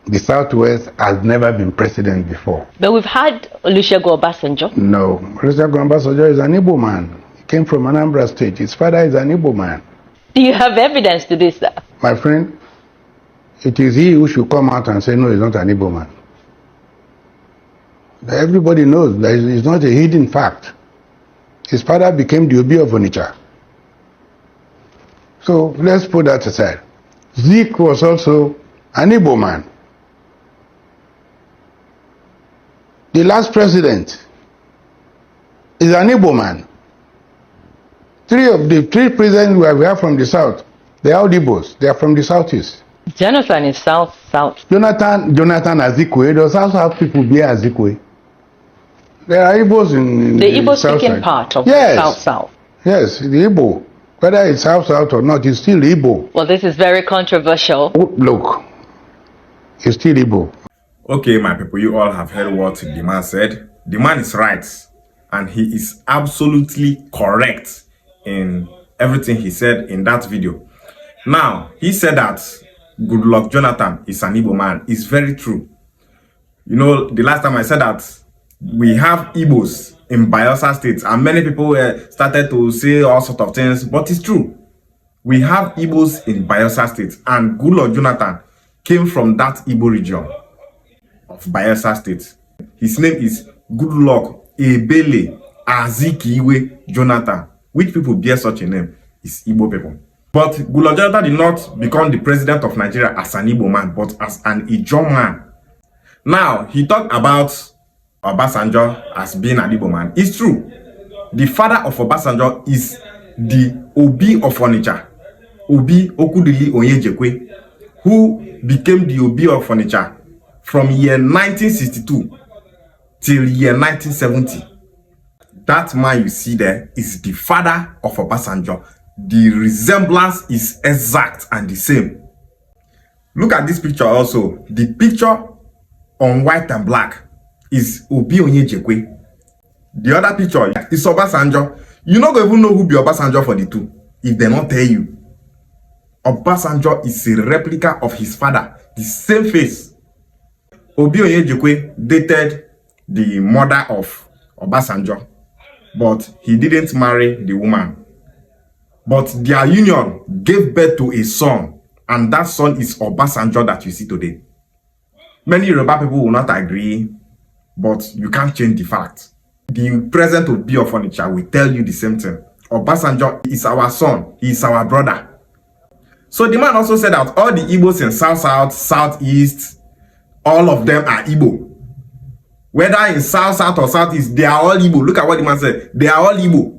The Southwest has never been president before. But we've had Olusegun Obasanjo. No, Olusegun Obasanjo is an Igbo man. He came from Anambra State. His father is an Igbo man. Do you have evidence to this, sir? My friend, it is he who should come out and say, no, he's not an Igbo man. Everybody knows that it's not a hidden fact. His father became the Obi of Onitsha. So let's put that aside. Zeke was also an Igbo man. The last president is an Igbo man. Three of the three presidents we have from the south, they are all Igbos. They are from the southeast. Jonathan is south. Jonathan Azikwe. Does also have people be Azikwe. There are Igbos in the Igbo south speaking side. part of Yes. the south. Yes, the Igbo. Whether it's south or not, it's still Igbo. Well, this is very controversial. Oh, look, it's still Igbo. Okay, my people, you all have heard what the man said. The man is right, and he is absolutely correct in everything he said in that video. Now, he said that Goodluck Jonathan is an Igbo man. It's very true. You know, the last time I said that we have Igbos in Bayelsa State, and many people started to say all sorts of things, but it's true. We have Igbos in Bayelsa State, and Goodluck Jonathan came from that Igbo region of Bayelsa State. His name is Goodluck Ebele Azikiwe Jonathan. Which people bear such a name is Igbo people. But Goodluck Jonathan did not become the president of Nigeria as an Igbo man, but as an Ijaw man. Now, he talked about Obasanjo as being an Igbo man. It's true. The father of Obasanjo is the Obi of Onitsha, Obi Okudili Onyejekwe, who became the Obi of Onitsha from year 1962 till year 1970. That man you see there is the father of Obasanjo. The resemblance is exact and the same. Look at this picture also. The picture on white and black is Obi Onyejekwe. The other picture is Obasanjo. You not even know who be Obasanjo for the two if they not tell you. Obasanjo is a replica of his father, the same face. Obi Onyejekwe dated the mother of Obasanjo, but he didn't marry the woman. But their union gave birth to a son, and that son is Obasanjo that you see today. Many Yoruba people will not agree, but you can't change the fact. The president of Obi of Onitsha will tell you the same thing. Obasanjo is our son, he is our brother. So the man also said that all the Igbos in South, Southeast, all of them are Igbo. Whether in South or Southeast, they are all Igbo. Look at what the man said. They are all Igbo.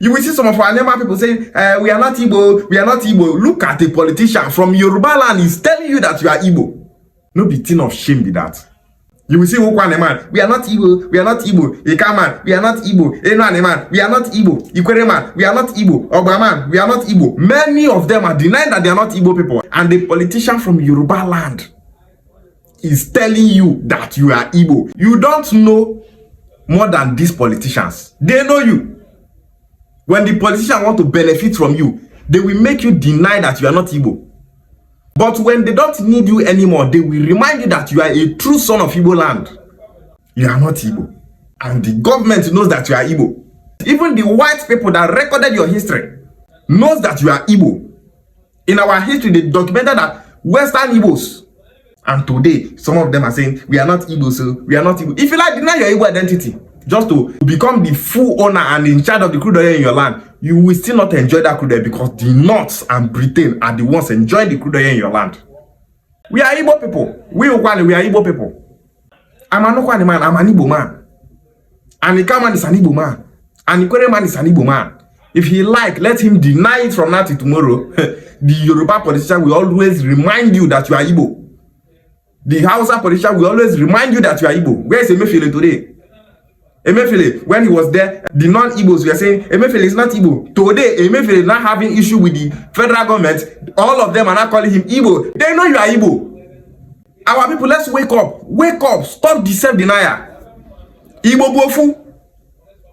You will see some of our neighbor people saying, we are not Igbo, we are not Igbo. Look at a politician from Yoruba land is telling you that you are Igbo. No be thing of shame be that. You will see Ukwane man, we are not Igbo, we are not Igbo. Eka man, we are not Igbo. Enwane man, we are not Igbo. Ikwere man, we are not Igbo. Ogba man, we are not Igbo. Many of them are denying that they are not Igbo people. And the politician from Yoruba land is telling you that you are Igbo. You don't know more than these politicians. They know you. When the politicians want to benefit from you, they will make you deny that you are not Igbo. But when they don't need you anymore, they will remind you that you are a true son of Igbo land. You are not Igbo. And the government knows that you are Igbo. Even the white people that recorded your history knows that you are Igbo. In our history, they documented that Western Igbos. And today, some of them are saying, we are not Igbo, so we are not Igbo. If you like, deny your Igbo identity, just to become the full owner and in charge of the crude oil in your land, you will still not enjoy that crude oil because the North and Britain are the ones enjoying the crude oil in your land. We are Igbo people. We are Igbo people. I'm an Okwani man, I'm an Igbo man. And the Kaman is an Igbo man. And the Kwere man is an Igbo man. If he like, let him deny it from now to tomorrow. The Yoruba politician will always remind you that you are Igbo. The Hausa politician will always remind you that you are Igbo. Where is Emefiele today? Emefiele, when he was there, the non-Igbos were saying, Emefiele is not Igbo. Today, Emefiele is not having issue with the federal government. All of them are not calling him Igbo. They know you are Igbo. Our people, let's wake up. Wake up. Stop the self-denial. Igbo Bofu.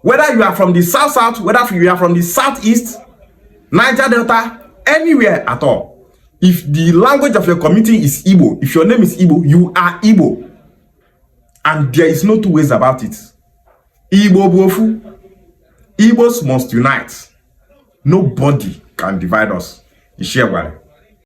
Whether you are from the South, whether you are from the Southeast, Niger Delta, anywhere at all. If the language of your community is Igbo, if your name is Igbo, you are Igbo. And there is no two ways about it. Igbo bofu. Igbos must unite. Nobody can divide us. Ishewale.